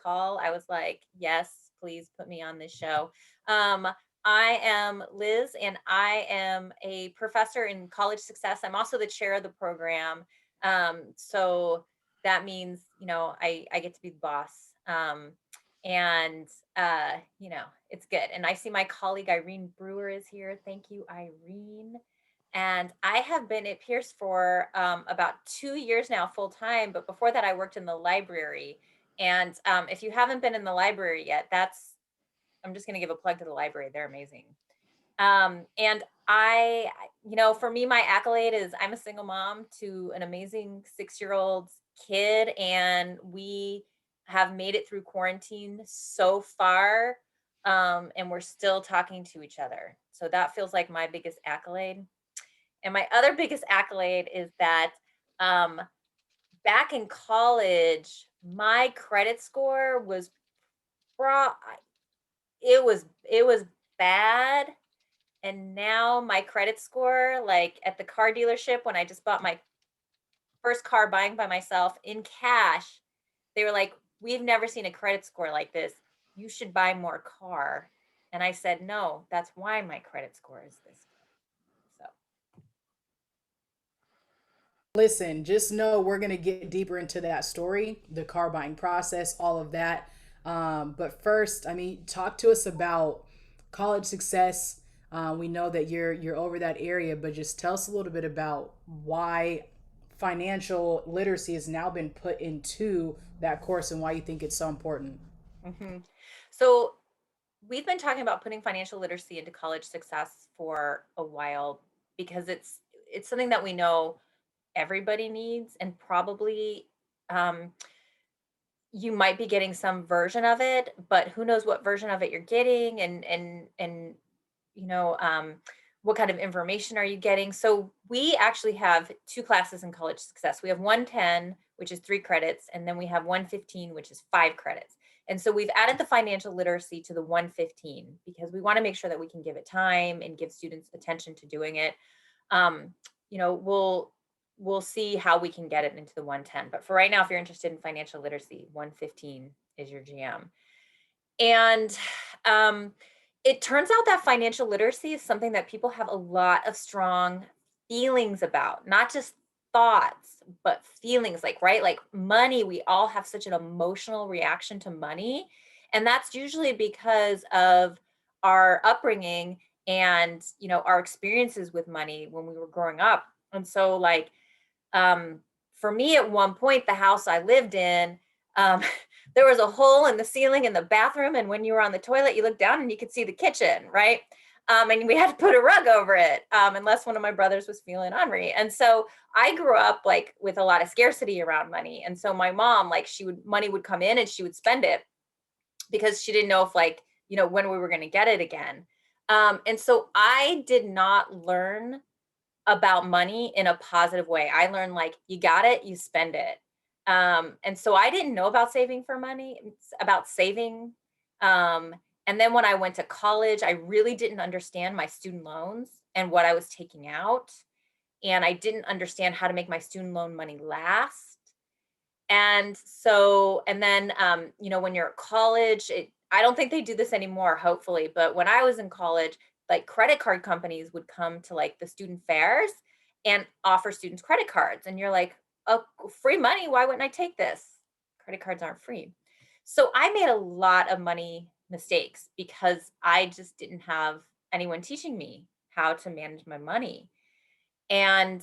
call, I was like, yes, please put me on this show. Um, I am Liz, and I am a professor in college success. I'm also the chair of the program. So that means, I get to be the boss. And it's good. And I see my colleague Irene Brewer is here. Thank you, Irene. And I have been at Pierce for about 2 years now, full time. But before that, I worked in the library. And if you haven't been in the library yet, I'm just going to give a plug to the library. They're amazing. And for me, my accolade is I'm a single mom to an amazing 6-year-old kid, and we have made it through quarantine so far. And we're still talking to each other. So that feels like my biggest accolade. And my other biggest accolade is that um, back in college, my credit score was bro- it was bad. And now my credit score, like at the car dealership, when I just bought my first car buying by myself in cash, they were like, "We've never seen a credit score like this. You should buy more car." And I said, "No, that's why my credit score is this good." So Listen, just know we're going to get deeper into that story, the car buying process, all of that. But first, I mean, talk to us about college success. We know that you're over that area, but just tell us a little bit about why financial literacy has now been put into that course and why you think it's so important. hmm So we've been talking about putting financial literacy into college success for a while because it's something that we know everybody needs, and probably um, you might be getting some version of it, but who knows what version of it you're getting, and you know um, what kind of information are you getting. So we actually have two classes in college success. We have 110, which is 3 credits, and then we have 115, which is 5 credits. And so we've added the financial literacy to the 115 because we want to make sure that we can give it time and give students attention to doing it. um, we'll see how we can get it into the 110. But for right now, if you're interested in financial literacy, 115 is your GM. And um, it turns out that financial literacy is something that people have a lot of strong feelings about, not just thoughts, but feelings, like, right? Like money, we all have such an emotional reaction to money. And that's usually because of our upbringing and, our experiences with money when we were growing up. And so, like, um, for me, at one point, the house I lived in, um, there was a hole in the ceiling in the bathroom, and when you were on the toilet, you looked down and you could see the kitchen, right? And we had to put a rug over it, unless one of my brothers was feeling ornery. And so I grew up like with a lot of scarcity around money. And so my mom, like, money would come in and she would spend it because she didn't know if, like, when we were going to get it again. And so I did not learn about money in a positive way. I learned, like, you got it, you spend it. And so I didn't know about saving for money, it's about saving. Um, and then when I went to college, I really didn't understand my student loans and what I was taking out. And I didn't understand how to make my student loan money last. And then, when you're at college, I don't think they do this anymore, hopefully. But when I was in college, like, credit card companies would come to, like, the student fairs and offer students credit cards. And you're like, oh, free money. Why wouldn't I take this? Credit cards aren't free. So I made a lot of money mistakes because I just didn't have anyone teaching me how to manage my money. And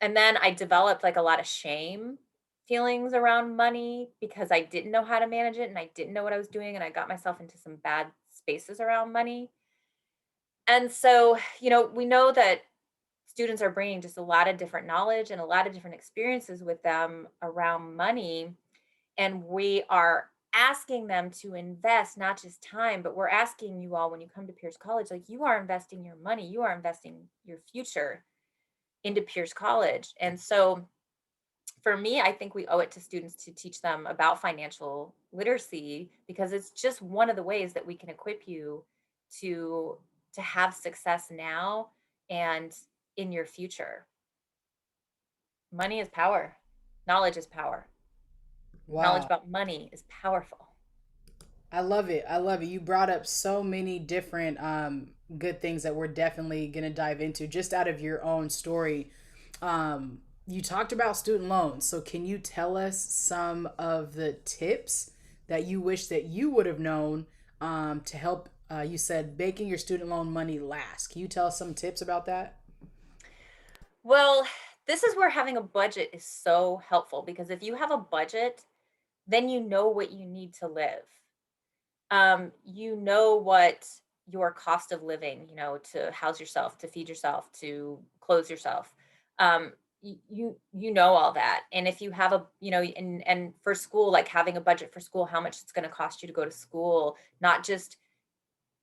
then I developed, like, a lot of shame feelings around money because I didn't know how to manage it and I didn't know what I was doing, and I got myself into some bad spaces around money. And so, we know that students are bringing just a lot of different knowledge and a lot of different experiences with them around money, and we are asking them to invest not just time, but we're asking you all, when you come to Pierce College, like, you are investing your money, you are investing your future into Pierce College. And so for me, I think we owe it to students to teach them about financial literacy because it's just one of the ways that we can equip you to have success now and in your future. Money is power. Knowledge is power. Knowledge Wow. about money is powerful. I love it. I love it. You brought up so many different good things that we're definitely going to dive into just out of your own story. You talked about student loans. So, can you tell us some of the tips that you wish that you would have known to help? You said making your student loan money last. Can you tell us some tips about that? Well, this is where having a budget is so helpful because if you have a budget, then you know what you need to live. You know what your cost of living, to house yourself, to feed yourself, to clothe yourself. You know all that. And if you have and for school, like having a budget for school, how much it's going to cost you to go to school, not just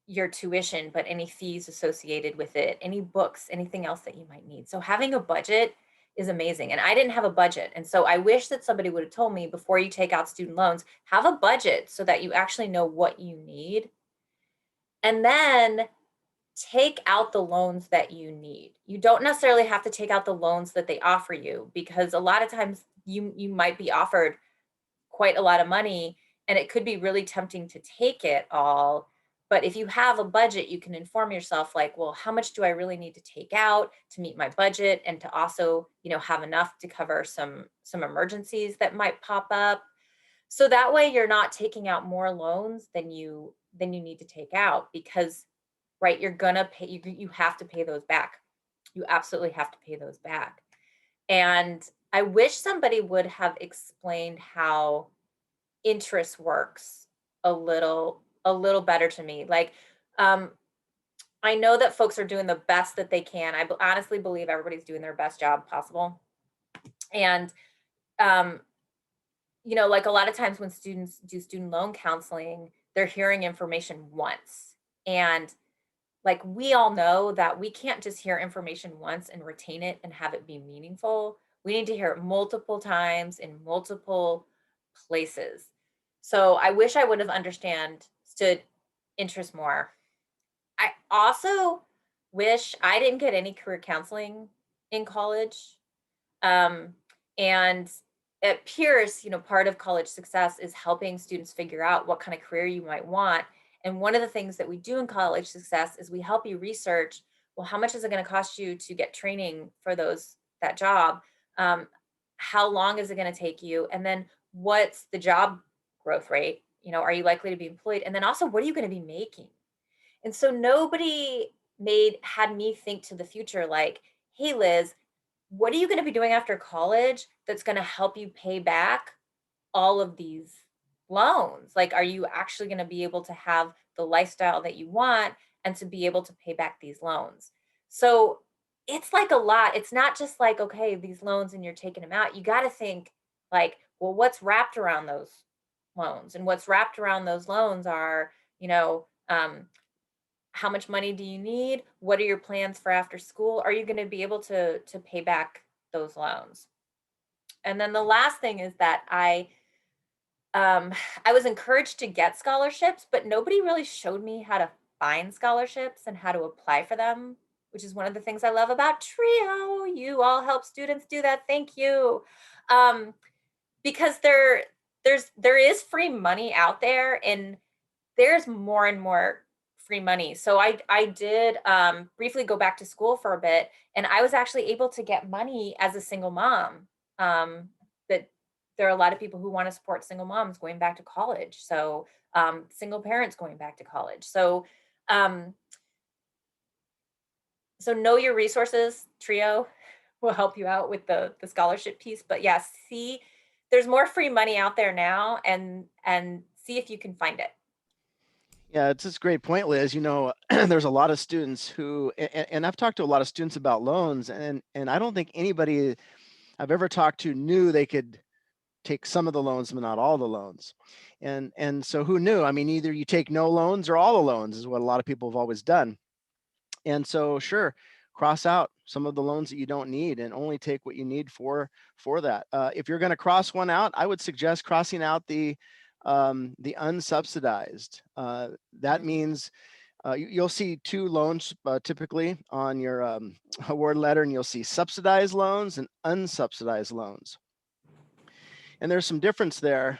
your tuition, but any fees associated with it, any books, anything else that you might need. So having a budget is amazing. And I didn't have a budget. And so I wish that somebody would have told me before you take out student loans, have a budget so that you actually know what you need. And then take out the loans that you need. You don't necessarily have to take out the loans that they offer you because a lot of times you might be offered quite a lot of money and it could be really tempting to take it all. But if you have a budget, you can inform yourself like, well, how much do I really need to take out to meet my budget and to also, have enough to cover some emergencies that might pop up. So that way you're not taking out more loans than you need to take out because right, you're gonna pay you have to pay those back. You absolutely have to pay those back. And I wish somebody would have explained how interest works a little better to me. Like, um, I know that folks are doing the best that they can. Honestly believe everybody's doing their best job possible. And, um, like a lot of times when students do student loan counseling, they're hearing information once. And like we all know that we can't just hear information once and retain it and have it be meaningful. We need to hear it multiple times in multiple places. So I wish I would have stood interest more. I also wish I didn't get any career counseling in college. Um, and at Pierce, part of college success is helping students figure out what kind of career you might want. And one of the things that we do in college success is we help you research, well, how much is it going to cost you to get training for that job? Um, how long is it going to take you? And then what's the job growth rate? Are you likely to be employed? And then also, what are you going to be making? And so nobody had me think to the future like, hey, Liz, what are you going to be doing after college that's going to help you pay back all of these loans? Like, are you actually going to be able to have the lifestyle that you want and to be able to pay back these loans? So it's like a lot. It's not just like, okay, these loans and you're taking them out. You got to think like, well, what's wrapped around those loans? And what's wrapped around those loans are, how much money do you need? What are your plans for after school? Are you going to be able to pay back those loans? And then the last thing is that um I was encouraged to get scholarships, but nobody really showed me how to find scholarships and how to apply for them, which is one of the things I love about Trio. You all help students do that. Thank you. Um because there is free money out there and there's more and more free money. So I did briefly go back to school for a bit, and I was actually able to get money as a single mom. That there are a lot of people who want to support single moms going back to college. So single parents going back to college. Um, so know your resources. Trio will help you out with the scholarship piece. But yeah, see, there's more free money out there now, and see if you can find it. Yeah, it's just a great point, Liz. There's a lot of students who, and I've talked to a lot of students about loans, and I don't think anybody I've ever talked to knew they could take some of the loans, but not all the loans. And so who knew? I mean, either you take no loans or all the loans is what a lot of people have always done. And so, sure, cross out some of the loans that you don't need and only take what you need for that. If you're going to cross one out, I would suggest crossing out the unsubsidized. That Mhm. means you'll see two loans typically on your award letter, and you'll see subsidized loans and unsubsidized loans. And there's some difference there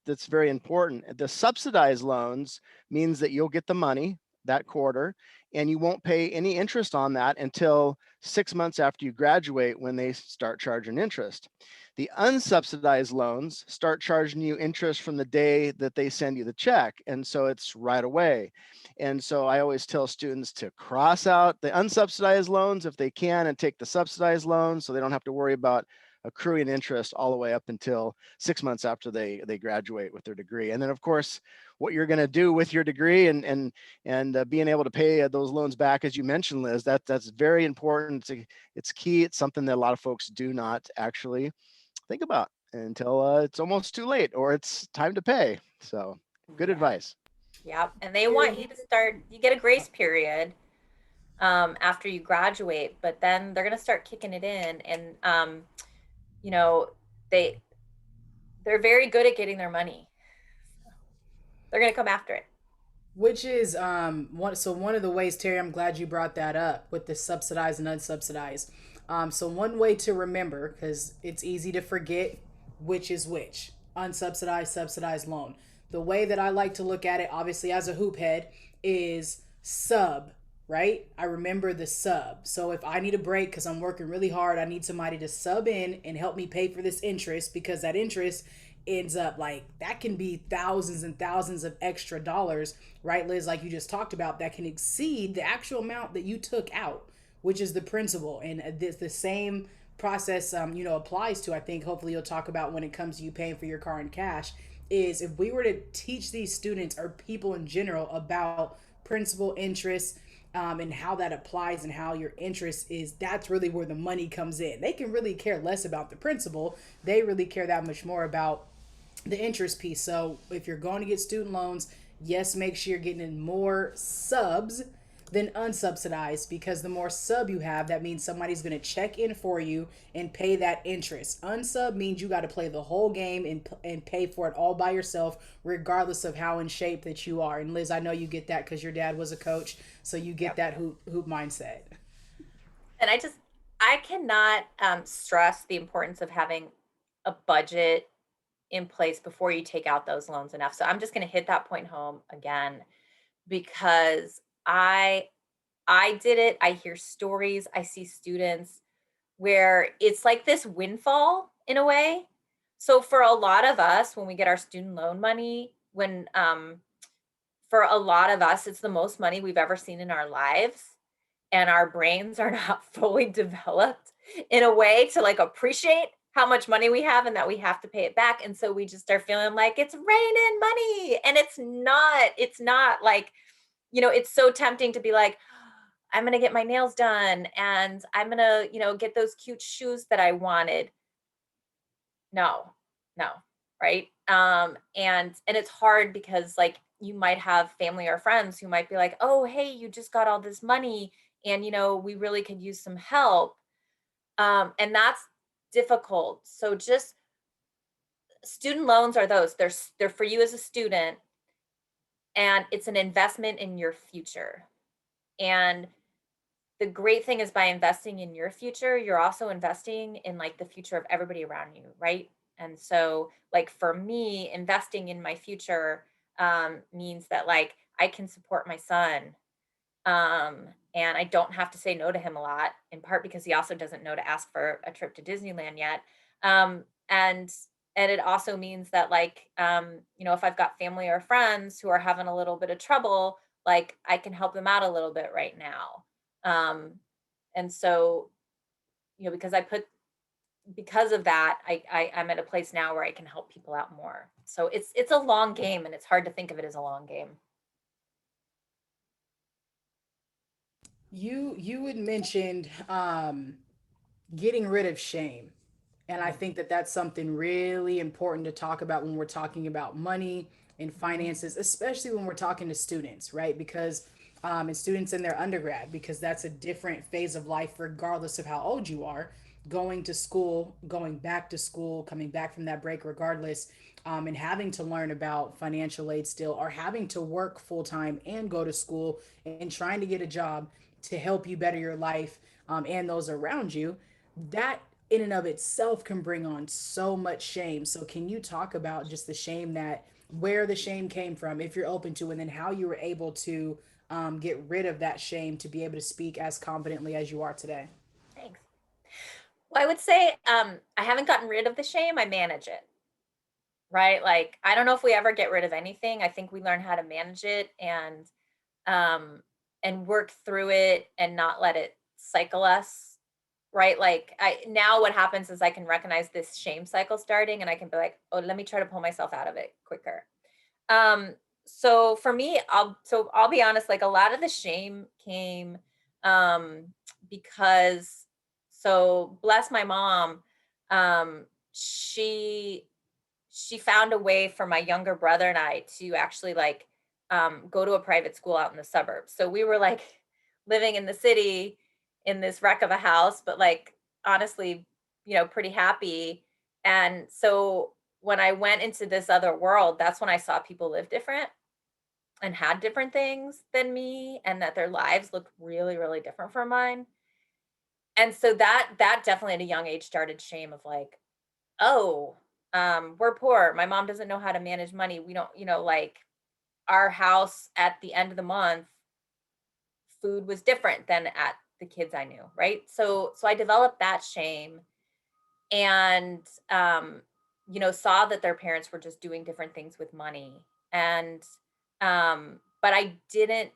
that's very important. The subsidized loans means that you'll get the money that quarter and you won't pay any interest on that until 6 months after you graduate when they start charging interest. The unsubsidized loans start charging you interest from the day that they send you the check. And so it's right away. And so I always tell students to cross out the unsubsidized loans if they can and take the subsidized loans so they don't have to worry about accruing interest all the way up until 6 months after they graduate with their degree. And then of course, what you're going to do with your degree and being able to pay those loans back, as you mentioned, Liz, that's very important. It's key. It's something that a lot of folks do not actually think about until it's almost too late or it's time to pay. So good Yeah. advice. Yep. And they want you to start, you get a grace period after you graduate, but then they're going to start kicking it in. And, you know, they, they're very good at getting their money. They're going to come after it. Which is one of the ways, Terry, I'm glad you brought that up with the subsidized and unsubsidized. So one way to remember, because it's easy to forget which is which, unsubsidized, subsidized loan. The way that I like to look at it, obviously as a hoop head, is sub, right? I remember the sub. So if I need a break because I'm working really hard, I need somebody to sub in and help me pay for this interest, because that interest ends up, like, that can be thousands and thousands of extra dollars, right, Liz? Like you just talked about, that can exceed the actual amount that you took out, which is the principal. And the same process, applies to, I think, hopefully you'll talk about when it comes to you paying for your car in cash, is if we were to teach these students or people in general about principal, interest, and how that applies and how your interest is, that's really where the money comes in. They can really care less about the principal. They really care that much more about the interest piece. So if you're going to get student loans, yes, make sure you're getting in more subs than unsubsidized, because the more sub you have, that means somebody's going to check in for you and pay that interest. Unsub means you got to play the whole game and pay for it all by yourself, regardless of how in shape that you are. And Liz, I know you get that because your dad was a coach, so you get that hoop mindset. And I cannot stress the importance of having a budget in place before you take out those loans enough. So I'm just going to hit that point home again, because I did it. I hear stories. I see students where it's like this windfall in a way. So for a lot of us, when we get our student loan money, when for a lot of us, it's the most money we've ever seen in our lives, and our brains are not fully developed in a way to like appreciate how much money we have and that we have to pay it back. And so we just start feeling like it's raining money. And it's not like, it's so tempting to be like, I'm going to get my nails done and I'm going to, get those cute shoes that I wanted. No, no, right? And it's hard because like you might have family or friends who might be like, "Oh, hey, you just got all this money and we really could use some help." And that's difficult. So just student loans are those. They're for you as a student, and it's an investment in your future. And the great thing is, by investing in your future, you're also investing in like the future of everybody around you, right? And so like for me, investing in my future means that like I can support my son, and I don't have to say no to him a lot, in part because he also doesn't know to ask for a trip to Disneyland yet. And it also means that like if I've got family or friends who are having a little bit of trouble, like I can help them out a little bit right now. And so, because of that, I'm at a place now where I can help people out more. So it's a long game, and it's hard to think of it as a long game. You had mentioned getting rid of shame. And I think that that's something really important to talk about when we're talking about money and finances, especially when we're talking to students, right? Because and students in their undergrad, because that's a different phase of life, regardless of how old you are. Going to school, going back to school, coming back from that break, regardless, and having to learn about financial aid still, or having to work full time and go to school and trying to get a job to help you better your life and those around you. That in and of itself can bring on so much shame. So can you talk about just the shame, that where the shame came from, if you're open to, and then how you were able to get rid of that shame to be able to speak as confidently as you are today? Thanks. Well, I would say I haven't gotten rid of the shame. I manage it, right? Like I don't know if we ever get rid of anything. I think we learn how to manage it um, and work through it and not let it cycle us, right? Like I now what happens is I can recognize this shame cycle starting and I can be like, oh, let me try to pull myself out of it quicker. Um, so for me, I'll be honest, like a lot of the shame came um because so bless my mom, um, she she found a way for my younger brother and I to actually like go to a private school out in the suburbs. So we were like living in the city in this wreck of a house, but like honestly, pretty happy. And so when I went into this other world, that's when I saw people live different and had different things than me and that their lives looked really, really different from mine. And so that definitely at a young age started shame of like, oh, we're poor. My mom doesn't know how to manage money. We don't, like our house at the end of the month, food was different than at the kids I knew, right? So I developed that shame and saw that their parents were just doing different things with money. And but I didn't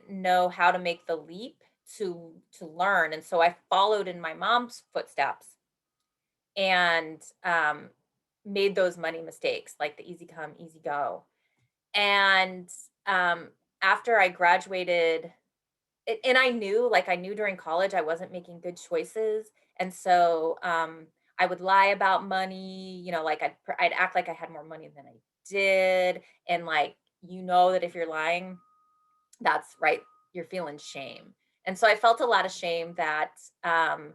know how to make the leap to learn. And so I followed in my mom's footsteps and made those money mistakes, like the easy come, easy go. And um, after I graduated, and I knew during college I wasn't making good choices, and so I would lie about money. Like I'd act like I had more money than I did, and like that if you're lying, that's right, you're feeling shame. And so I felt a lot of shame that um,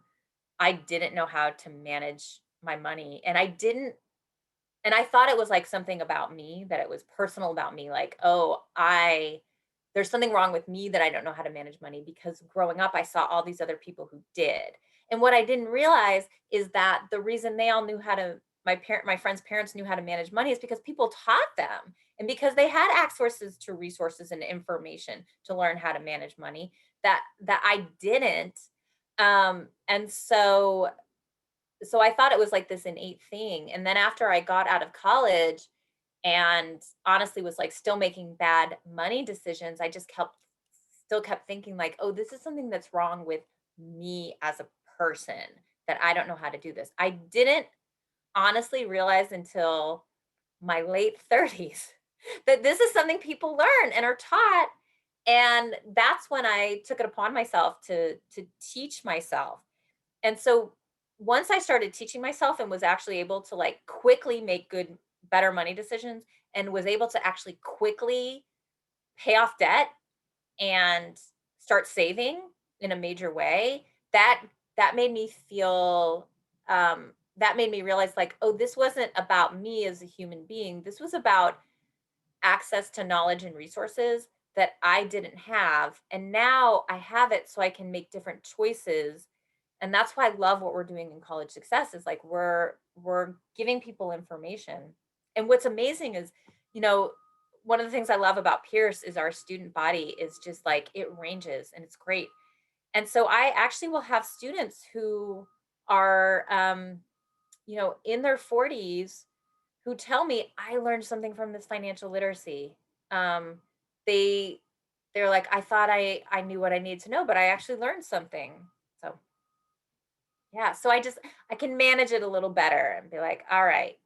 I didn't know how to manage my money, and I thought it was like something about me, that it was personal about me, like, oh, I there's something wrong with me that I don't know how to manage money because growing up I saw all these other people who did. And what I didn't realize is that the reason they all knew how to my friends' parents knew how to manage money is because people taught them and because they had access to resources and information to learn how to manage money that I didn't. And so I thought it was like this innate thing. And then after I got out of college and honestly was like still making bad money decisions, I just kept thinking like, oh, this is something that's wrong with me as a person, that I don't know how to do this. I didn't honestly realize until my late 30s that this is something people learn and are taught. And that's when I took it upon myself to teach myself. And so once I started teaching myself and was actually able to like quickly make better money decisions and was able to actually quickly pay off debt and start saving in a major way, that made me feel that made me realize like, oh, this wasn't about me as a human being. This was about access to knowledge and resources that I didn't have. And now I have it so I can make different choices. And that's why I love what we're doing in college success is like we're giving people information. And what's amazing is, you know, one of the things I love about Pierce is our student body is just like it ranges and it's great. And so I actually will have students who are in their 40s who tell me I learned something from this financial literacy. Um, they they're like, I thought I knew what I needed to know, but I actually learned something. So yeah, so I can manage it a little better and be like, all right,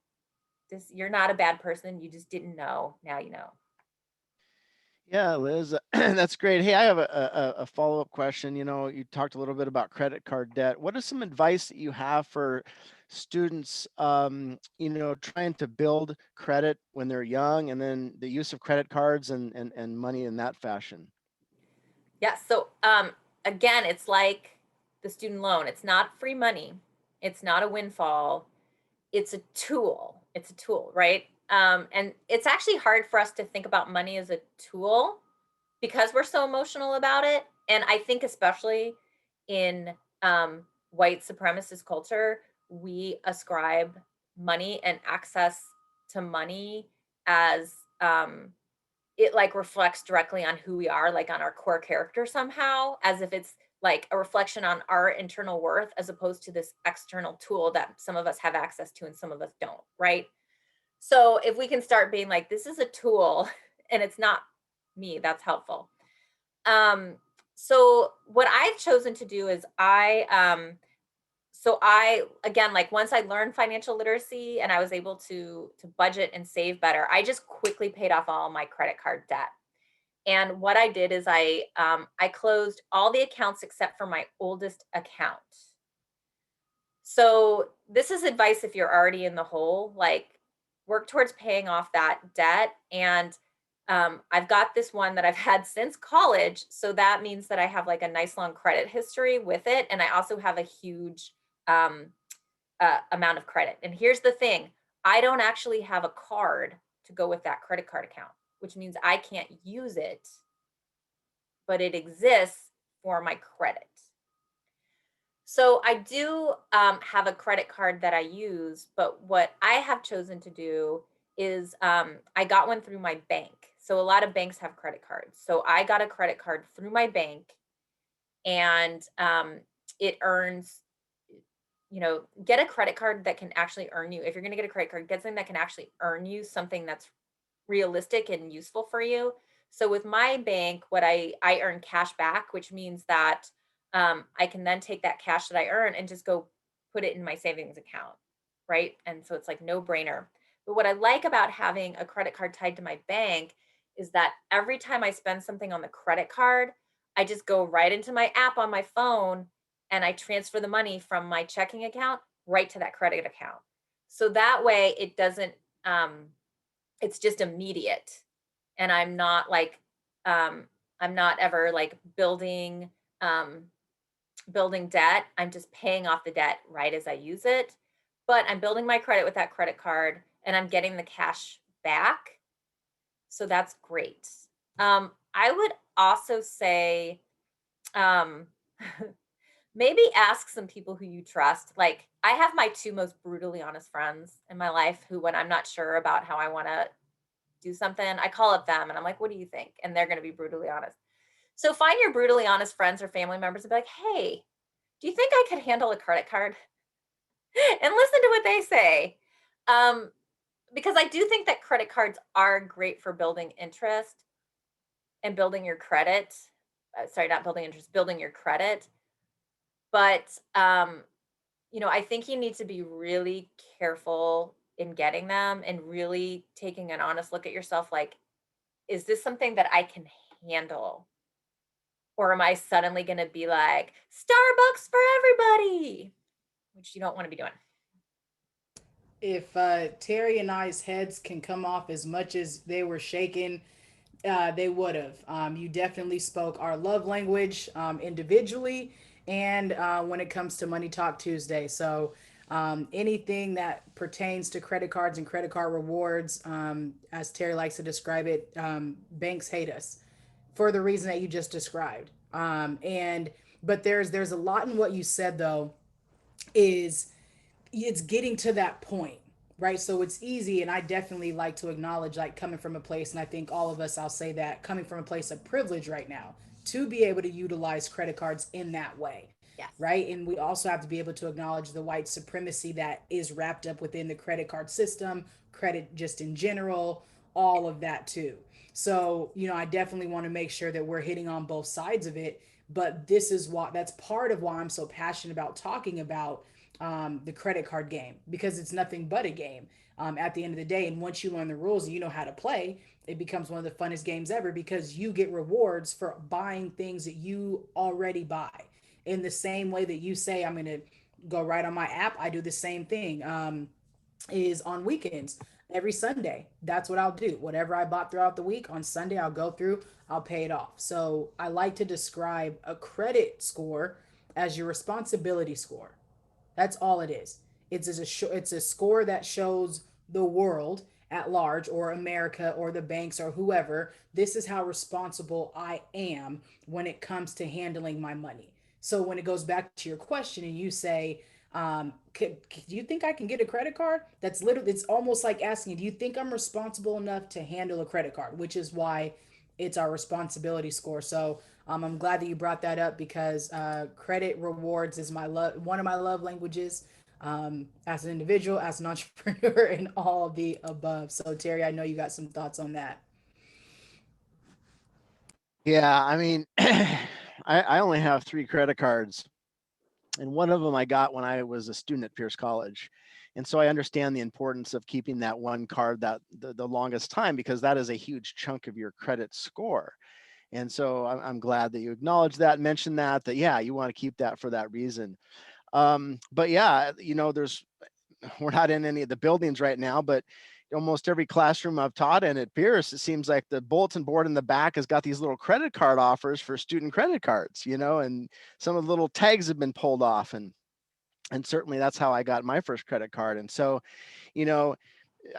this you're not a bad person. You just didn't know. Now you know. Yeah, Liz, that's great. Hey, I have a follow-up question. You talked a little bit about credit card debt. What is some advice that you have for students, trying to build credit when they're young, and then the use of credit cards and money in that fashion? Yeah. So again, it's like the student loan. It's not free money. It's not a windfall. It's a tool. It's a tool, right? And it's actually hard for us to think about money as a tool because we're so emotional about it. And I think especially in white supremacist culture, we ascribe money and access to money as it like reflects directly on who we are, like on our core character somehow, as if it's like a reflection on our internal worth as opposed to this external tool that some of us have access to and some of us don't, right? So if we can start being like, this is a tool and it's not me, that's helpful. Um, so what I've chosen to do is I again, like once I learned financial literacy and I was able to budget and save better, I just quickly paid off all my credit card debt. And what I did is I closed all the accounts except for my oldest account. So this is advice if you're already in the hole, like work towards paying off that debt. And I've got this one that I've had since college. So that means that I have like a nice long credit history with it. And I also have a huge um, amount of credit. And here's the thing, I don't actually have a card to go with that credit card account, which means I can't use it, but it exists for my credit. So I do have a credit card that I use, but what I have chosen to do is I got one through my bank. So a lot of banks have credit cards. So I got a credit card through my bank, and it earns, get a credit card that can actually earn you. If you're going to get a credit card, get something that can actually earn you something that's realistic and useful for you. So with my bank, what I earn cash back, which means that I can then take that cash that I earn and just go put it in my savings account, right? And so it's like no brainer. But what I like about having a credit card tied to my bank is that every time I spend something on the credit card, I just go right into my app on my phone and I transfer the money from my checking account right to that credit account. So that way it doesn't it's just immediate, and um I'm not ever like um building debt. I'm just paying off the debt right as I use it, but I'm building my credit with that credit card and I'm getting the cash back, so that's great. I would also say um maybe ask some people who you trust. Like I have my two most brutally honest friends in my life who, when I'm not sure about how I want to do something, I call up them and I'm like, what do you think? And they're going to be brutally honest. So find your brutally honest friends or family members and be like, hey, do you think I could handle a credit card? And listen to what they say. Um, because I do think that credit cards are great for building interest and building your credit. Sorry, not building interest, building your credit. But, I think you need to be really careful in getting them and really taking an honest look at yourself. Like, is this something that I can handle? Or am I suddenly going to be like, Starbucks for everybody, which you don't want to be doing? If Terry and I's heads can come off as much as they were shaking, they would have. You definitely spoke our love language individually and when it comes to Money Talk Tuesday. So, anything that pertains to credit cards and credit card rewards, as Terry likes to describe it, banks hate us for the reason that you just described. But there's a lot in what you said though, is it's getting to that point, right? So it's easy, and I definitely like to acknowledge, like, coming from a place, and I think all of us, I'll say that, coming from a place of privilege right now, to be able to utilize credit cards in that way, Yes. right? And we also have to be able to acknowledge the white supremacy that is wrapped up within the credit card system, credit just in general, all of that too. So, I definitely want to make sure that we're hitting on both sides of it. But this is why, that's part of why I'm so passionate about talking about the credit card game, because it's nothing but a game at the end of the day. And once you learn the rules and you know how to play, it becomes one of the funnest games ever, because you get rewards for buying things that you already buy. In the same way that you say, I'm going to go right on my app, I do the same thing. Is on weekends, every Sunday, that's what I'll do. Whatever I bought throughout the week, on Sunday I'll go through, I'll pay it off. So I like to describe a credit score as your responsibility score. That's all it is. It's a score that shows the world at large, or America, or the banks, or whoever, this is how responsible I am when it comes to handling my money. So when it goes back to your question and you say, do you think I can get a credit card? That's literally, it's almost like asking, do you think I'm responsible enough to handle a credit card? Which is why it's our responsibility score. So I'm glad that you brought that up because credit rewards is one of my love languages, as an individual, as an entrepreneur, and all of the above. So Terry, I know you got some thoughts on that. Yeah, I mean, I only have 3 credit cards, and one of them I got when I was a student at Pierce College. And so I understand the importance of keeping that one card that the longest time, because that is a huge chunk of your credit score. And so I'm glad that you acknowledge that, mention that yeah, you want to keep that for that reason. But yeah, there's we're not in any of the buildings right now, but almost every classroom I've taught in at Pierce, it seems like the bulletin board in the back has got these little credit card offers for student credit cards, and some of the little tags have been pulled off, and certainly that's how I got my first credit card. And so, you know,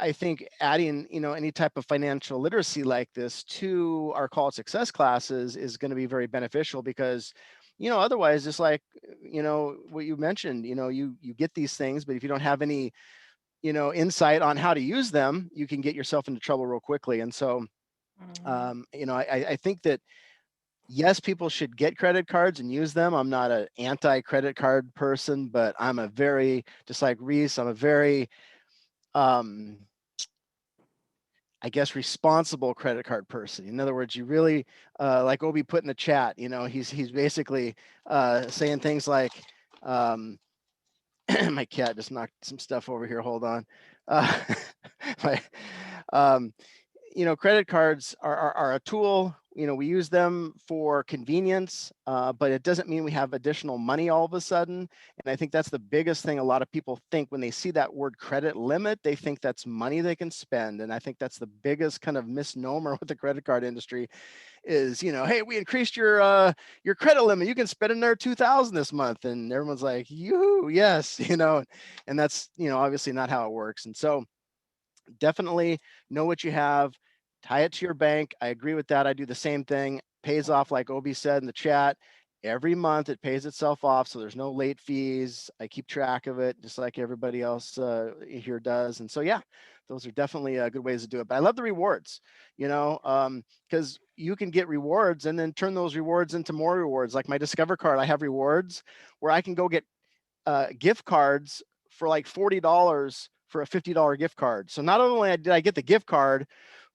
I think adding, any type of financial literacy like this to our college success classes is going to be very beneficial, because, otherwise, just like, what you mentioned, you get these things, but if you don't have any, insight on how to use them, you can get yourself into trouble real quickly. And so, Mhm. I think that yes, people should get credit cards and use them. I'm not an anti-credit card person, but I'm a very, just like Reese, I'm a very, um, I guess, responsible credit card person. In other words, you really, like Obi put in the chat, he's basically saying things like, um, my cat just knocked some stuff over here. Hold on. Uh, my, um, credit cards are a tool. We use them for convenience, but it doesn't mean we have additional money all of a sudden. And I think that's the biggest thing a lot of people think when they see that word credit limit. They think that's money they can spend. And I think that's the biggest kind of misnomer with the credit card industry is, hey, we increased your credit limit. You can spend another 2,000 this month. And everyone's like, yoo, yes, and that's, obviously not how it works. And so definitely know what you have, tie it to your bank. I agree with that. I do the same thing. Pays off, like Obi said in the chat. Every month it pays itself off, so there's no late fees. I keep track of it, just like everybody else here does. And so, yeah, those are definitely good ways to do it. But I love the rewards, because you can get rewards and then turn those rewards into more rewards. Like my Discover card, I have rewards where I can go get gift cards for like $40 for a $50 gift card. So not only did I get the gift card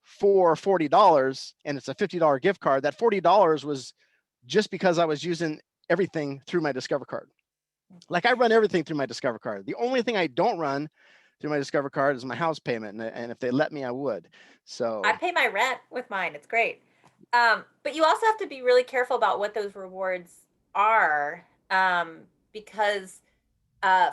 for $40 and it's a $50 gift card, that $40 was just because I was using everything through my Discover card. Like I run everything through my Discover card. The only thing I don't run through my Discover card is my house payment. And if they let me, I would. I So pay my rent with mine. It's great. But you also have to be really careful about what those rewards are, because,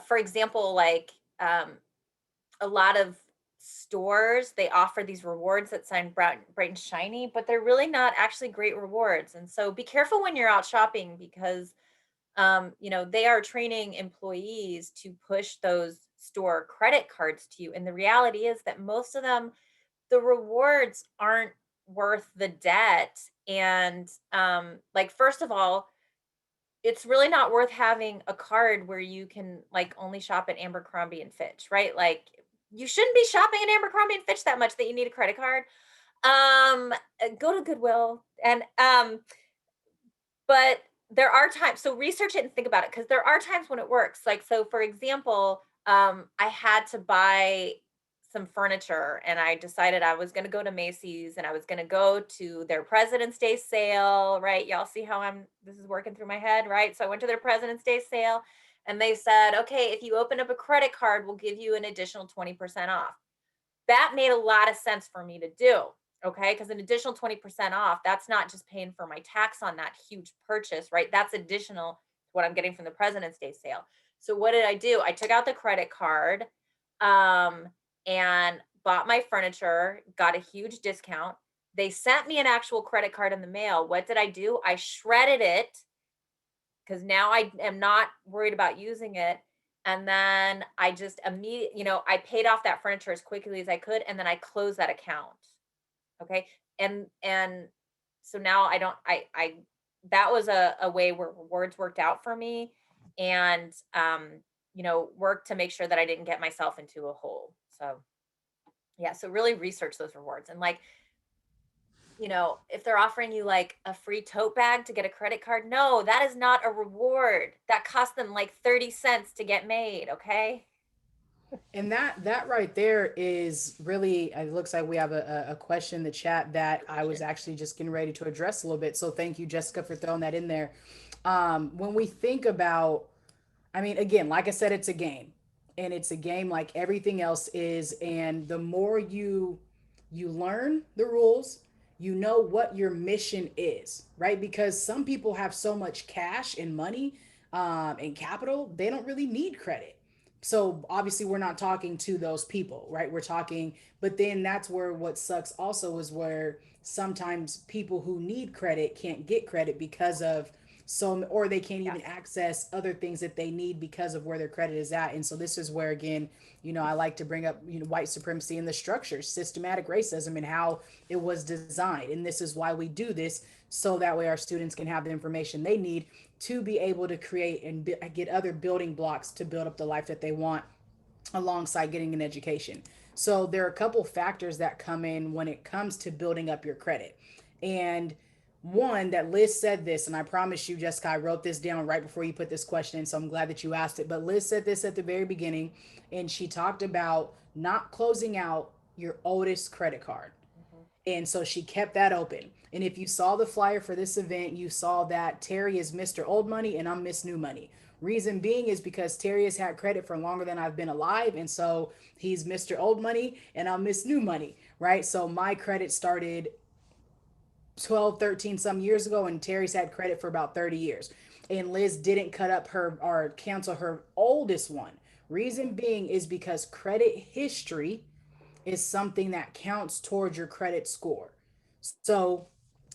for example, like, a lot of stores, they offer these rewards that sound bright and shiny, but they're really not actually great rewards. And so be careful when you're out shopping, because they are training employees to push those store credit cards to you. And the reality is that most of them, the rewards aren't worth the debt. And like, first of all, it's really not worth having a card where you can like only shop at Abercrombie and Fitch, right? Like, you shouldn't be shopping at Abercrombie and Fitch that much that you need a credit card. Go to Goodwill. And but there are times, so research it and think about it, because there are times when it works. Like, so for example, I had to buy some furniture, and I decided I was going to go to Macy's and I was going to go to their President's Day sale, right? Y'all see how this is working through my head, right? So I went to their President's Day sale, and they said, okay, if you open up a credit card, we'll give you an additional 20% off. That made a lot of sense for me to do. Okay. Because an additional 20% off, that's not just paying for my tax on that huge purchase, right? That's additional to what I'm getting from the President's Day sale. So what did I do? I took out the credit card, um, and bought my furniture, got a huge discount. They sent me an actual credit card in the mail. What did I do? I shredded it, because now I am not worried about using it. And then I just immediately, I paid off that furniture as quickly as I could, and then I closed that account. Okay. And so now I don't, I that was a way where rewards worked out for me, and work to make sure that I didn't get myself into a hole. So yeah, so really research those rewards. And like, if they're offering you like a free tote bag to get a credit card, no, that is not a reward. That cost them like 30 cents to get made, okay? And that right there is really, it looks like we have a question in the chat that I was Sure. actually just getting ready to address a little bit. So thank you, Jessica, for throwing that in there. When we think about, I mean, again, like I said, it's a game, and it's a game like everything else is. And the more you learn the rules, you know what your mission is, right? Because some people have so much cash and money and capital, they don't really need credit. So obviously, we're not talking to those people, right? We're talking, but then that's where what sucks also is where sometimes people who need credit can't get credit because of or they can't even Yes. access other things that they need because of where their credit is at. And so this is where, again, I like to bring up white supremacy and the structure, systematic racism, and how it was designed. And this is why we do this, so that way our students can have the information they need to be able to create and get other building blocks to build up the life that they want alongside getting an education. So there are a couple factors that come in when it comes to building up your credit. And one that Liz said this, and I promise you, Jessica, I wrote this down right before you put this question in, so I'm glad that you asked it. But Liz said this at the very beginning, and she talked about not closing out your oldest credit card. Mhm. And so she kept that open. And if you saw the flyer for this event, you saw that Terry is Mr. Old Money and I'm Miss New Money. Reason being is because Terry has had credit for longer than I've been alive. And so he's Mr. Old Money and I'm Miss New Money, right? So my credit started 12, 13 some years ago, and Terry's had credit for about 30 years. And Liz didn't cut up her or cancel her oldest one. Reason being is because credit history is something that counts towards your credit score. So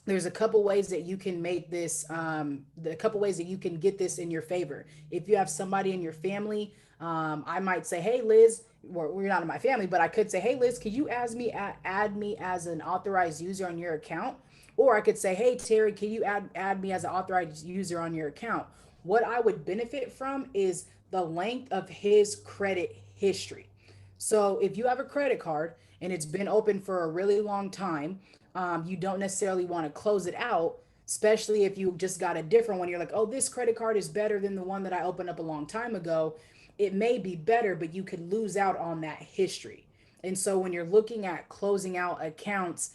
there's a couple ways that you can make this the couple ways that you can get this in your favor. If you have somebody in your family, I might say, hey Liz, we're not in my family, but I could say, hey Liz, could you add me as an authorized user on your account? Or I could say, hey Terry, can you add me as an authorized user on your account? What I would benefit from is the length of his credit history. So if you have a credit card and it's been open for a really long time, you don't necessarily want to close it out, especially if you just got a different one. You're like, oh, this credit card is better than the one that I opened up a long time ago. It may be better, but you could lose out on that history. And so when you're looking at closing out accounts,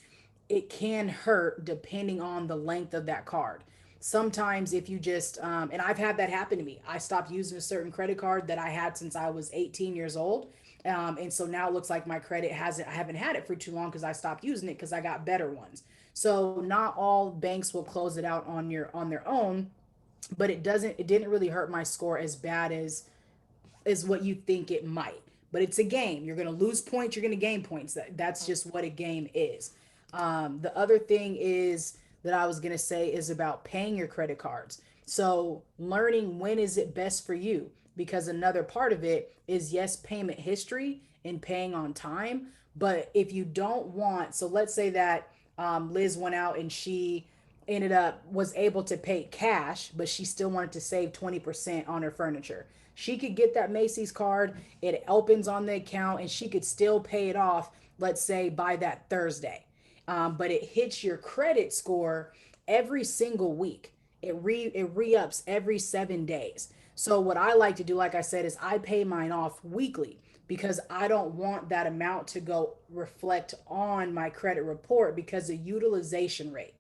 it can hurt depending on the length of that card. Sometimes if you just and I've had that happen to me. I stopped using a certain credit card that I had since I was 18 years old. And so now it looks like my credit hasn't I haven't had it for too long because I stopped using it because I got better ones. So not all banks will close it out on their own, but it didn't really hurt my score as bad as what you think it might. But it's a game. You're going to lose points. You're going to gain points. That's just what a game is. The other thing is that I was going to say is about paying your credit cards. So learning when is it best for you, because another part of it is, yes, payment history and paying on time. But if you don't want, so let's say that Liz went out and she ended up was able to pay cash, but she still wanted to save 20% on her furniture. She could get that Macy's card, it opens on the account, and she could still pay it off, let's say by that Thursday. But it hits your credit score every single week. It re-ups every 7 days. So what I like to do, like I said, is I pay mine off weekly because I don't want that amount to go reflect on my credit report because of utilization rate.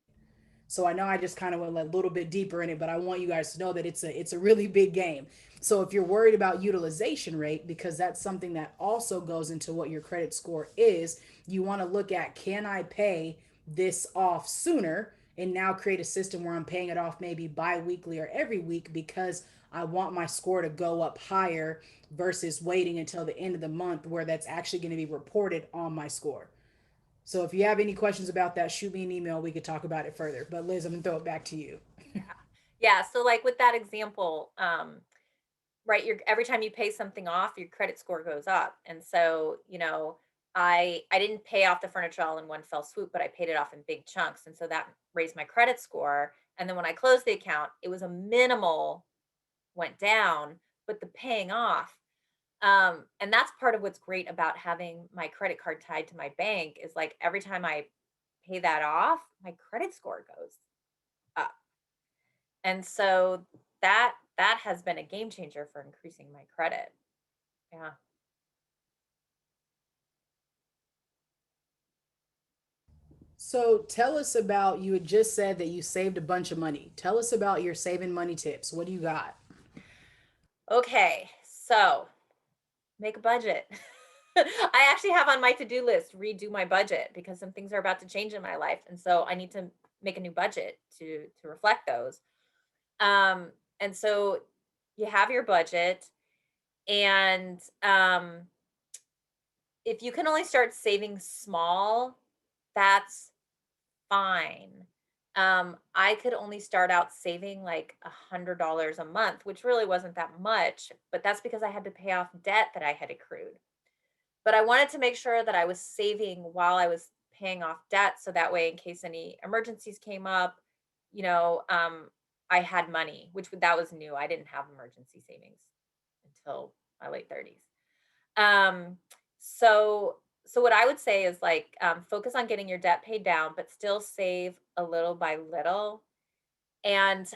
So I know I just kind of went a little bit deeper in it, but I want you guys to know that it's a really big game. So if you're worried about utilization rate, because that's something that also goes into what your credit score is, you want to look at, can I pay this off sooner and now create a system where I'm paying it off maybe bi-weekly or every week because I want my score to go up higher versus waiting until the end of the month where that's actually going to be reported on my score. So if you have any questions about that, shoot me an email. We could talk about it further. But Liz, I'm gonna throw it back to you. Yeah. Yeah. So like with that example, right, you're every time you pay something off, your credit score goes up. And so, I didn't pay off the furniture all in one fell swoop, but I paid it off in big chunks. And so that raised my credit score. And then when I closed the account, it was a minimal went down, but the paying off. And that's part of what's great about having my credit card tied to my bank is like every time I pay that off, my credit score goes up. And so that has been a game changer for increasing my credit. Yeah. So tell us about, you had just said that you saved a bunch of money. Tell us about your saving money tips. What do you got? Okay. So make a budget. I actually have on my to-do list redo my budget because some things are about to change in my life, and so I need to make a new budget to reflect those. And so you have your budget, and if you can only start saving small, that's fine. I could only start out saving like $100 a month, which really wasn't that much, but that's because I had to pay off debt that I had accrued. But I wanted to make sure that I was saving while I was paying off debt, so that way in case any emergencies came up, you know, I had money, that was new. I didn't have emergency savings until my late 30s. Um, so so what I would say is like focus on getting your debt paid down, but still save a little by little. And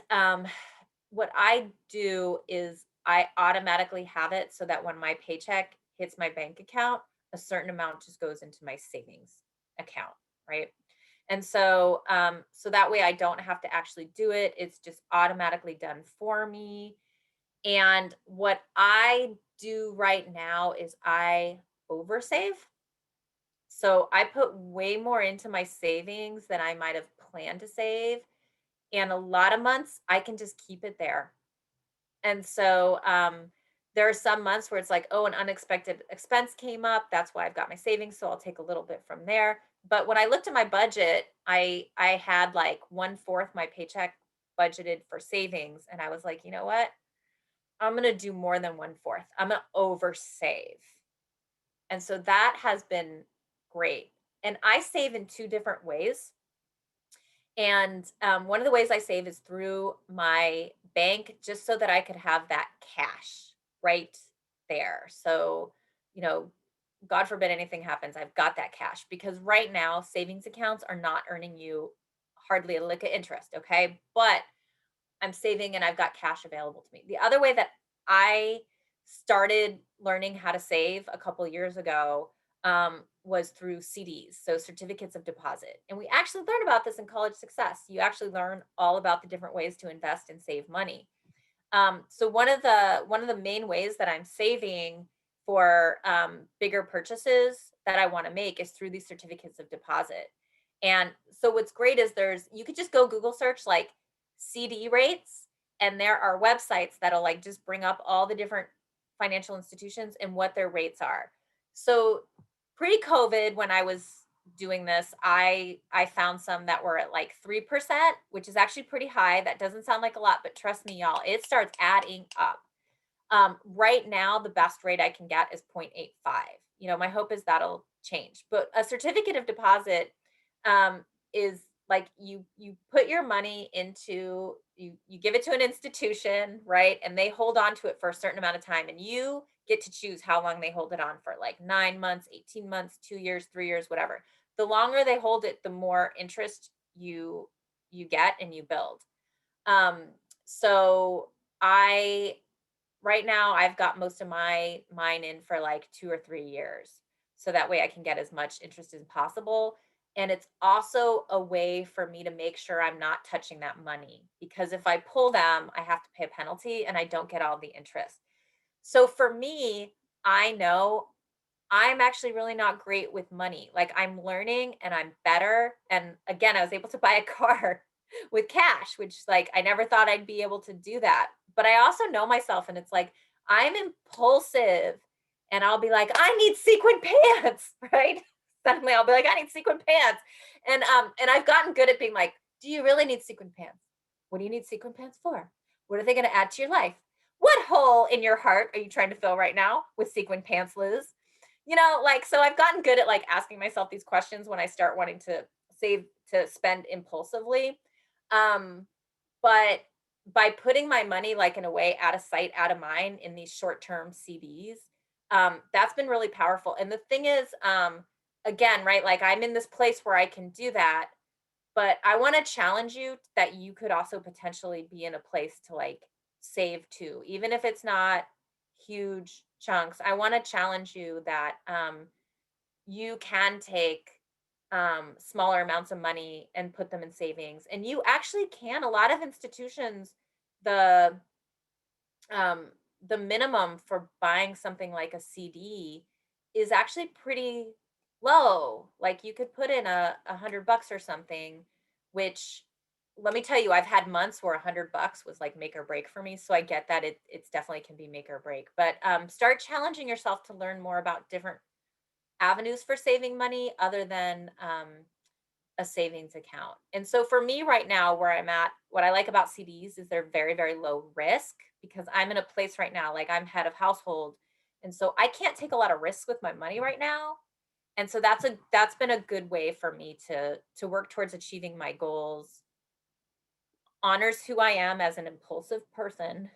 what I do is I automatically have it so that when my paycheck hits my bank account, a certain amount just goes into my savings account, right? And so so that way I don't have to actually do it. It's just automatically done for me. And what I do right now is I oversave. So I put way more into my savings than I might have planned to save. And a lot of months I can just keep it there. And so there are some months where it's like, oh, an unexpected expense came up. That's why I've got my savings. So I'll take a little bit from there. But when I looked at my budget, I had like 1/4 my paycheck budgeted for savings. And I was like, you know what? I'm going to do more than 1/4. I'm going to oversave. And so that has been great. And I save in two different ways. And one of the ways I save is through my bank, just so that I could have that cash right there. So, you know, God forbid anything happens, I've got that cash because right now savings accounts are not earning you hardly a lick of interest. Okay. But I'm saving and I've got cash available to me. The other way that I started learning how to save a couple years ago was through CDs, so certificates of deposit. And we actually learn about this in College Success. You actually learn all about the different ways to invest and save money. So one of the main ways that I'm saving for bigger purchases that I want to make is through these certificates of deposit. And so what's great is you could just go Google search like CD rates, and there are websites that'll like just bring up all the different financial institutions and what their rates are. So pre-COVID, when I was doing this, I found some that were at like 3%, which is actually pretty high. That doesn't sound like a lot, but trust me, y'all, it starts adding up. Right now, the best rate I can get is 0.85. You know, my hope is that'll change. But a certificate of deposit is like you put your money into you give it to an institution, right? And they hold on to it for a certain amount of time, and you get to choose how long they hold it on for, like 9 months, 18 months, 2 years, 3 years, whatever. The longer they hold it, the more interest you get and you build. Um, so I right now I've got most of mine in for like 2 or 3 years. So that way I can get as much interest as possible. And it's also a way for me to make sure I'm not touching that money because if I pull them, I have to pay a penalty and I don't get all the interest. So for me, I know I'm actually really not great with money. Like I'm learning and I'm better. And again, I was able to buy a car with cash, which like I never thought I'd be able to do that. But I also know myself and it's like I'm impulsive and I'll be like, I need sequin pants, right? Suddenly I'll be like, I need sequin pants. And I've gotten good at being like, do you really need sequin pants? What do you need sequin pants for? What are they going to add to your life? What hole in your heart are you trying to fill right now with sequin pants, Liz? like, so I've gotten good at like asking myself these questions when I start wanting to save to spend impulsively. Um, but by putting my money like in a way out of sight, out of mind in these short-term CDs, that's been really powerful. And the thing is, again, right, like I'm in this place where I can do that, but I want to challenge you that you could also potentially be in a place to like save too, even if it's not huge chunks. I want to challenge you that you can take smaller amounts of money and put them in savings. And you actually can. A lot of institutions, the um, the minimum for buying something like a CD is actually pretty low. Like you could put in $100 or something, which let me tell you, I've had months where $100 was like make or break for me. So I get that it's definitely can be make or break. But start challenging yourself to learn more about different avenues for saving money other than a savings account. And so for me right now, where I'm at, what I like about CDs is they're very, very low risk because I'm in a place right now, like I'm head of household. And so I can't take a lot of risks with my money right now. And so that's been a good way for me to work towards achieving my goals, honors who I am as an impulsive person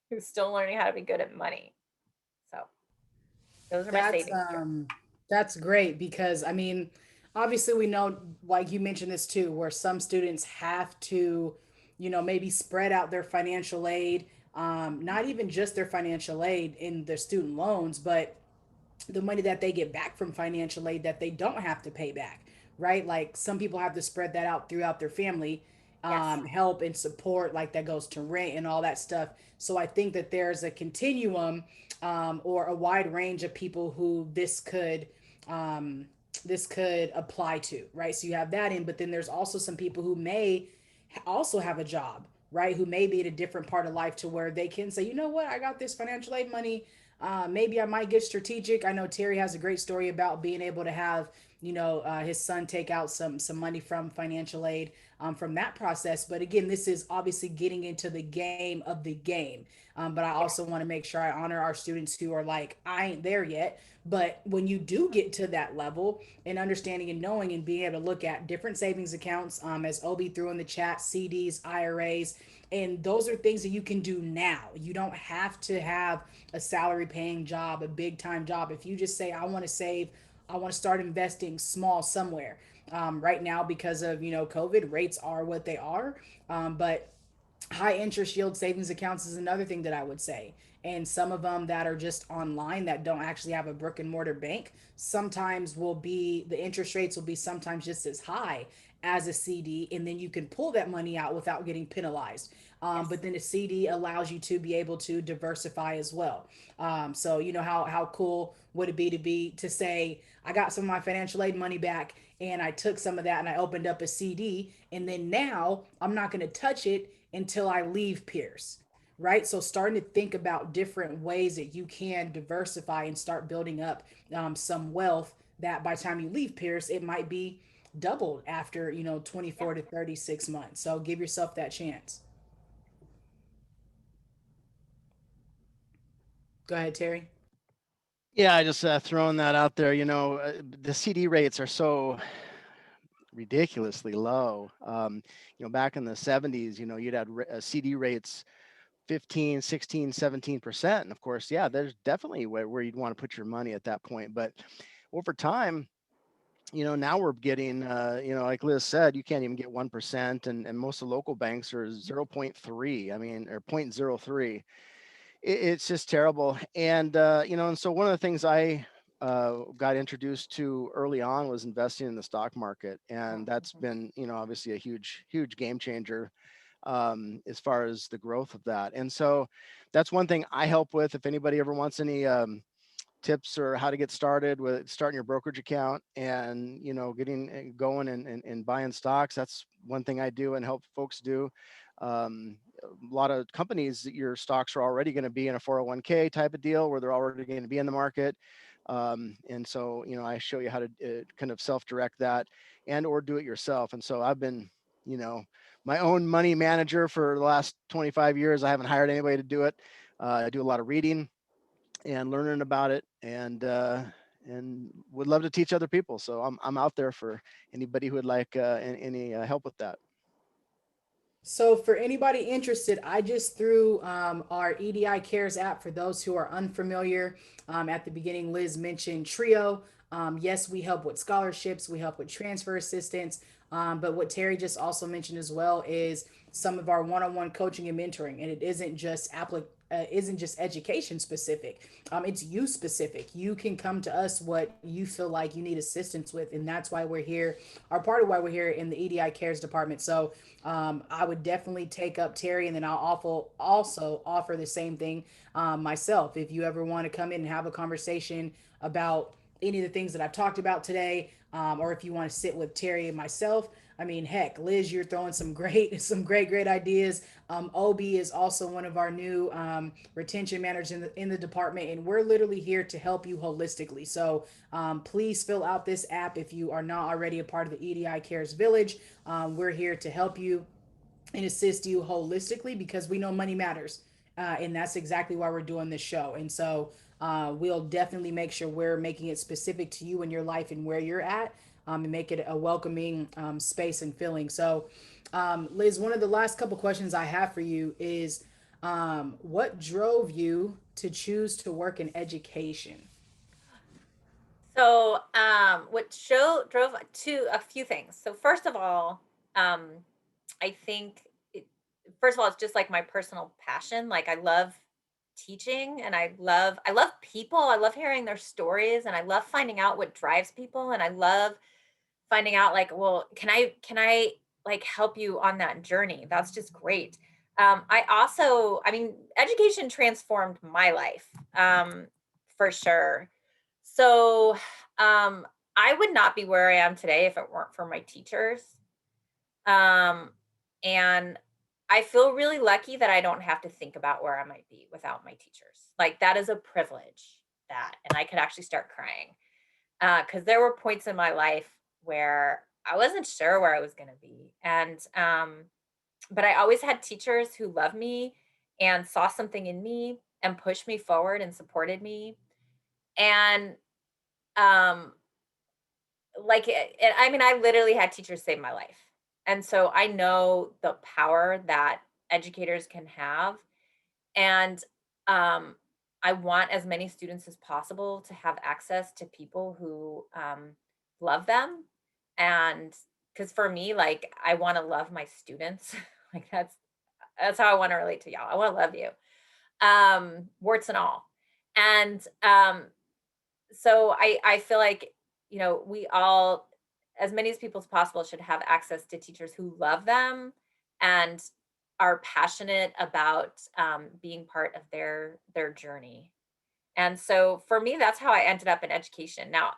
who's still learning how to be good at money. So those are my That's savings. that's great because I mean, obviously we know, like you mentioned this too, where some students have to, maybe spread out their financial aid, not even just their financial aid in their student loans, but the money that they get back from financial aid that they don't have to pay back, right? Like some people have to spread that out throughout their family, Yes. help and support, like that goes to rent and all that stuff. So I think that there's a continuum, or a wide range of people who um, this could apply to, right? So you have that in, but then there's also some people who may also have a job, right? Who may be at a different part of life to where they can say, you know what, I got this financial aid money. Maybe I might get strategic. I know Terry has a great story about being able to have, his son take out some money from financial aid, from that process. But again, this is obviously getting into the game of the game. But I Yes. also want to make sure I honor our students who are like, I ain't there yet. But when you do get to that level and understanding and knowing and being able to look at different savings accounts, as Obi threw in the chat, CDs, IRAs, and those are things that you can do now. You don't have to have a salary paying job, a big time job. If you just say, I want to save, I want to start investing small somewhere. Right now, because of, COVID, rates are what they are. But high interest yield savings accounts is another thing that I would say. And some of them that are just online that don't actually have a brick and mortar bank, sometimes will be the interest rates will be sometimes just as high as a CD, and then you can pull that money out without getting penalized. But Yes. then a CD allows you to be able to diversify as well. So how cool would it be to say I got some of my financial aid money back and I took some of that and I opened up a CD, and then now I'm not going to touch it until I leave Pierce, right? So starting to think about different ways that you can diversify and start building up, some wealth that by the time you leave Pierce, it might be doubled after, Yeah. 24 to 36 months. So give yourself that chance. Go ahead, Terry. Yeah, I just throwing that out there. The CD rates are so ridiculously low. Back in the 70s, you'd had CD rates 15, 16, 17%. And of course, yeah, there's definitely where you'd want to put your money at that point. But over time, now we're getting, like Liz said, you can't even get 1%. And most of the local banks are 0.3, I mean, or 0.03. It's just terrible. And so one of the things I got introduced to early on was investing in the stock market. And that's Mhm. been, obviously a huge, huge game changer, as far as the growth of that. And so that's one thing I help with. If anybody ever wants any tips or how to get started with starting your brokerage account and getting going and buying stocks, that's one thing I do and help folks do. A lot of companies, your stocks are already going to be in a 401k type of deal where they're already going to be in the market. And so I show you how to kind of self-direct that and or do it yourself. And so I've been you know my own money manager for the last 25 years. I haven't hired anybody to do it. I do a lot of reading and learning about it, and would love to teach other people. So I'm out there for anybody who would like any help with that. So, for anybody interested, I just threw our EDI Cares app for those who are unfamiliar. At the beginning, Liz mentioned Trio. Yes, we help with scholarships, we help with transfer assistance. But what Terry just also mentioned as well is some of our one-on-one coaching and mentoring, and it isn't just education specific. It's you specific. You can come to us what you feel like you need assistance with, and that's why we're here. Or part of why we're here in the EDI Cares department. So I would definitely take up Terry, and then I'll also offer the same thing myself. If you ever want to come in and have a conversation about any of the things that I've talked about today, or if you want to sit with Terry and myself, I mean, heck, Liz, you're throwing some great ideas. Obi is also one of our new retention managers in the department, and we're literally here to help you holistically. So please fill out this app if you are not already a part of the EDI Cares Village. We're here to help you and assist you holistically because we know money matters. And that's exactly why we're doing this show. And so we'll definitely make sure we're making it specific to you and your life and where you're at, and make it a welcoming space and feeling. So, Liz, one of the last couple questions I have for you is what drove you to choose to work in education? So, what show drove to a few things. So, first of all, I think first of all, it's just like my personal passion. Like I love teaching, and I love people. I love hearing their stories, and I love finding out what drives people, and I love finding out like, well, can I like help you on that journey? That's just great. I mean, education transformed my life, for sure. So, I would not be where I am today if it weren't for my teachers. Um, and I feel really lucky that I don't have to think about where I might be without my teachers. Like that is a privilege, that, and I could actually start crying. Because there were points in my life where I wasn't sure where I was going to be. But I always had teachers who loved me and saw something in me and pushed me forward and supported me. And um, I mean, I literally had teachers save my life. And so I know the power that educators can have. And um, I want as many students as possible to have access to people who love them. And because for me, like, I want to love my students. Like, that's how I want to relate to y'all. I want to love you, warts and all. And so I feel like, we all, as many as people as possible, should have access to teachers who love them and are passionate about being part of their journey. And so for me, that's how I ended up in education. Now,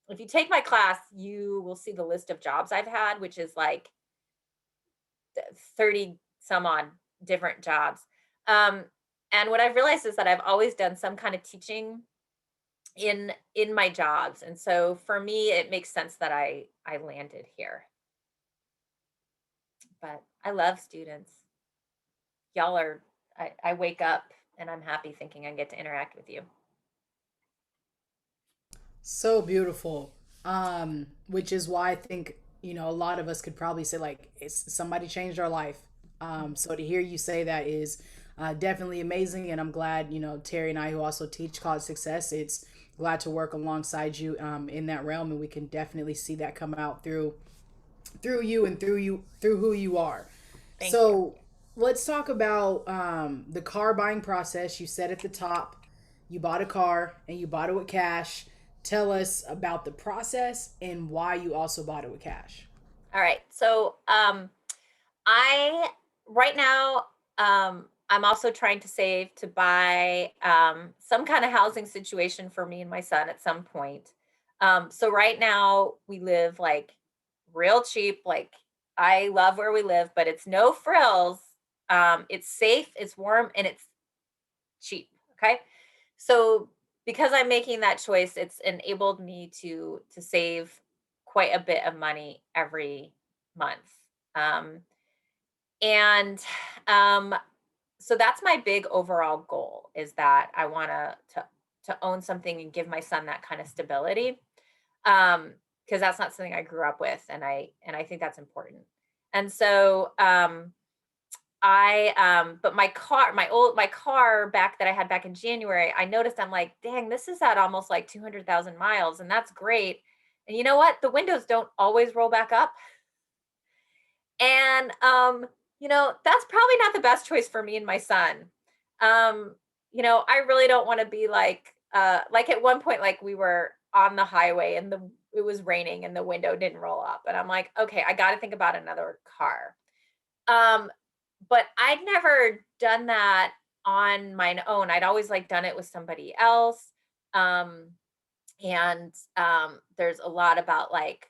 if you take my class, you will see the list of jobs I've had, which is like 30 some odd different jobs. Um, and what I've realized is that I've always done some kind of teaching in my jobs. And so for me, it makes sense that I landed here. But I love students. Y'all are I wake up and I'm happy thinking I get to interact with you. So beautiful. Which is why I think, a lot of us could probably say like it's somebody changed our life. So to hear you say that is definitely amazing, and I'm glad, Terry and I, who also teach college success, it's glad to work alongside you in that realm, and we can definitely see that come out through you and through who you are. Thank you. So let's talk about the car buying process. You said at the top, you bought a car and you bought it with cash. Tell us about the process and why you also bought it with cash. All right. So I right now I'm also trying to save to buy some kind of housing situation for me and my son at some point. So right now we live like real cheap. Like I love where we live, but it's no frills. It's safe, it's warm, and it's cheap. Okay. So because I'm making that choice, it's enabled me to save quite a bit of money every month. Um, and um, so that's my big overall goal, is that I want to to own something and give my son that kind of stability. Because that's not something I grew up with, and I think that's important. And so but my car back that I had back in January, I noticed, I'm like, dang, this is at almost like 200,000 miles, and that's great. And you know what? The windows don't always roll back up. And that's probably not the best choice for me and my son. Um, I really don't want to be like at one point, like we were on the highway and it was raining and the window didn't roll up. And I'm like, okay, I got to think about another car. Um, but I'd never done that on my own. I'd always like done it with somebody else. Um, and there's a lot about like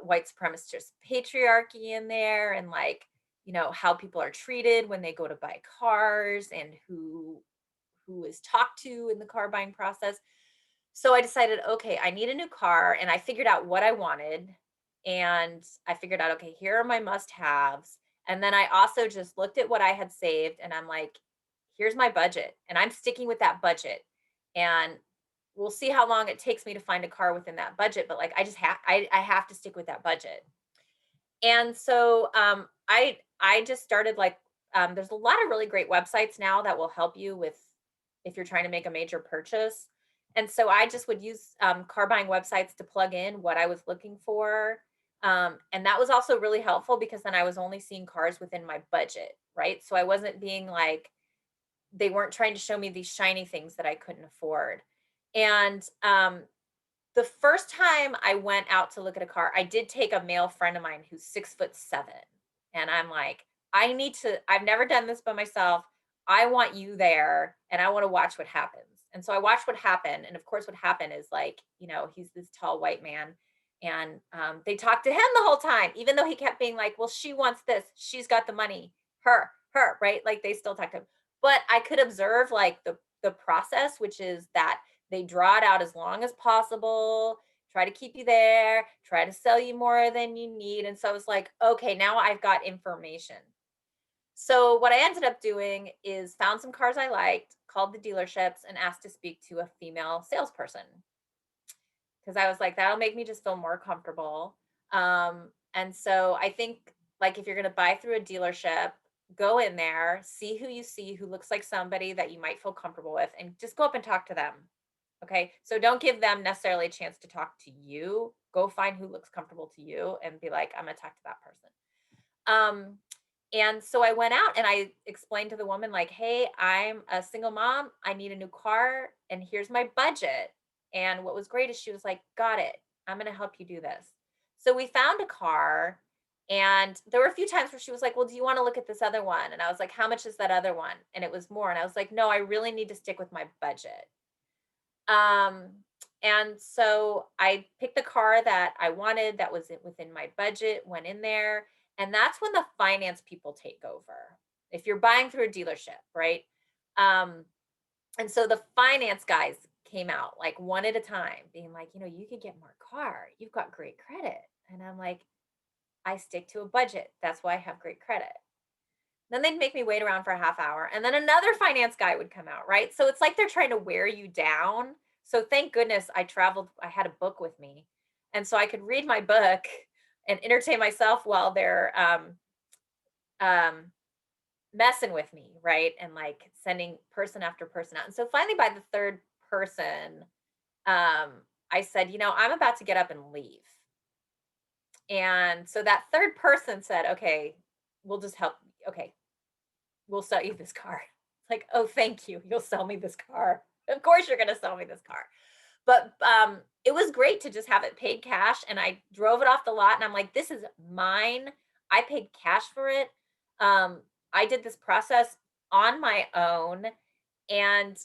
white supremacist patriarchy in there, and like how people are treated when they go to buy cars, and who is talked to in the car buying process. So I decided, okay, I need a new car, and I figured out what I wanted, and I figured out, okay, here are my must haves. And then I also just looked at what I had saved, and I'm like, here's my budget, and I'm sticking with that budget. And we'll see how long it takes me to find a car within that budget, but like I have to stick with that budget. And so I just started like there's a lot of really great websites now that will help you with if you're trying to make a major purchase. And so I just would use car buying websites to plug in what I was looking for. And that was also really helpful because then I was only seeing cars within my budget, right? So I wasn't being like, they weren't trying to show me these shiny things that I couldn't afford. And the first time I went out to look at a car, I did take a male friend of mine who's 6'7". And I'm like, I've never done this by myself. I want you there and I want to watch what happens. And so I watched what happened. And of course, what happened is like, he's this tall white man. And they talked to him the whole time, even though he kept being like, well, she wants this. She's got the money. Her, right? Like they still talked to him. But I could observe like the process, which is that they draw it out as long as possible, try to keep you there, try to sell you more than you need. And so I was like, okay, now I've got information. So what I ended up doing is found some cars I liked, called the dealerships, and asked to speak to a female salesperson because I was like, that'll make me just feel more comfortable. And so I think like if you're going to buy through a dealership, go in there, see who you see who looks like somebody that you might feel comfortable with, and just go up and talk to them. Okay. So don't give them necessarily a chance to talk to you. Go find who looks comfortable to you and be like, I'm going to talk to that person. And so I went out and I explained to the woman, like, hey, I'm a single mom. I need a new car and here's my budget. And what was great is she was like, got it. I'm going to help you do this. So we found a car, and there were a few times where she was like, well, do you want to look at this other one? And I was like, how much is that other one? And it was more. And I was like, no, I really need to stick with my budget. Um, and so I picked the car that I wanted that was within my budget, went in there, and that's when the finance people take over. If you're buying through a dealership, right? Um, and so the finance guys came out like one at a time, being like, you could get more car. You've got great credit. And I'm like, I stick to a budget. That's why I have great credit. Then they'd make me wait around for a half hour. And then another finance guy would come out, right? So it's like they're trying to wear you down. So thank goodness I had a book with me. And so I could read my book and entertain myself while they're um, messing with me, right? And like sending person after person out. And so finally, by the third person, I said, I'm about to get up and leave. And so that third person said, okay, we'll just help. Okay, we'll sell you this car. Like, oh, thank you. You'll sell me this car. Of course you're going to sell me this car. But it was great to just have it paid cash. And I drove it off the lot and I'm like, this is mine. I paid cash for it. I did this process on my own, and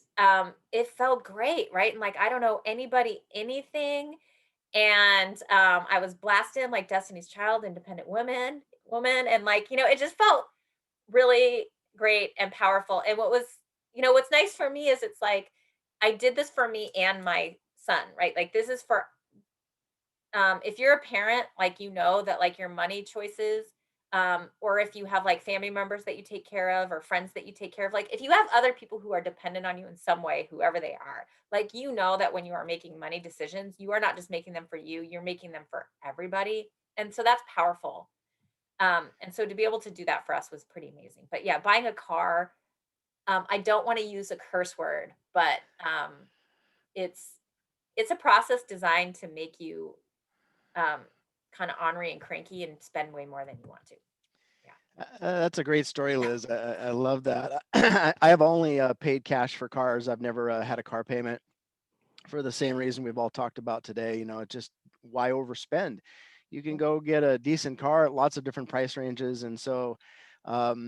it felt great, right? And like, I don't know anybody, anything. And I was blasted like Destiny's Child, independent woman. And like, it just felt really great and powerful. And what's nice for me is it's like I did this for me and my son, right? Like this is for if you're a parent, like that like your money choices or if you have like family members that you take care of or friends that you take care of, like if you have other people who are dependent on you in some way, whoever they are, like you know that when you are making money decisions, you are not just making them for you, you're making them for everybody. And so that's powerful. And so to be able to do that for us was pretty amazing. But yeah, buying a car, I don't want to use a curse word, but it's it's a process designed to make you um, kind of ornery and cranky and spend way more than you want to. Yeah. That's a great story, Liz. I love that. I have only paid cash for cars. I've never had a car payment for the same reason we've all talked about today. You know, it just why overspend? You can go get a decent car at lots of different price ranges, and so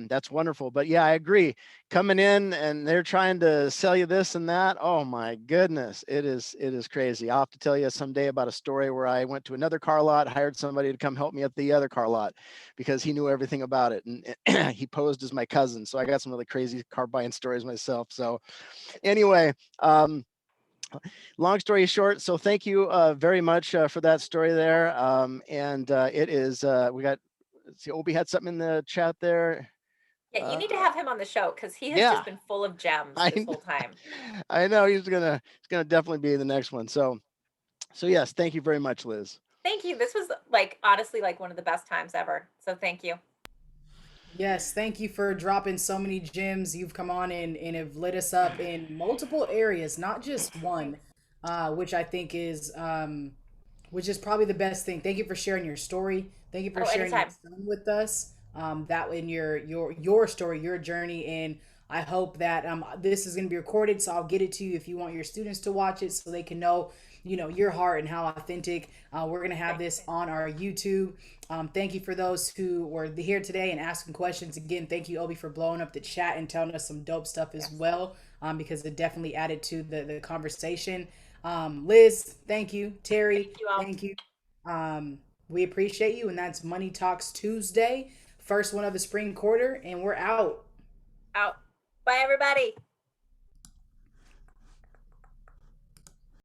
that's wonderful. But yeah, I agree. Coming in and they're trying to sell you this and that. Oh my goodness, it is crazy. I'll have to tell you someday about a story where I went to another car lot, hired somebody to come help me at the other car lot because he knew everything about it, and he posed as my cousin. So I got some really crazy car buying stories myself. So anyway. Long story short, so thank you very much for that story there. And it is, we got, let's see, Obi had something in the chat there. Yeah, you need to have him on the show because he has Yeah, just been full of gems I this whole time. I know he's gonna definitely be in the next one. So yes, thank you very much, Liz. Thank you. This was like honestly like one of the best times ever. So thank you. Yes, thank you for dropping so many gems. You've come on and have lit us up in multiple areas, not just one, Thanks. which I think is which is probably the best thing. Thank you for sharing your story. Thank you for Oh, sharing your anytime. son with us. That in your story, your journey, and I hope that this is going to be recorded, so I'll get it to you if you want your students to watch it, so they can know, you know, your heart and how authentic. We're going to have Thanks. this on our YouTube. Thank you for those who were here today and asking questions. Again, thank you, Obi, for blowing up the chat and telling us some dope stuff as Yes. well, because it definitely added to the conversation. Liz, thank you. Terry, Thank you all. thank you. We appreciate you, and that's Money Talks Tuesday, first one of the spring quarter, and we're out. Out. Bye, everybody.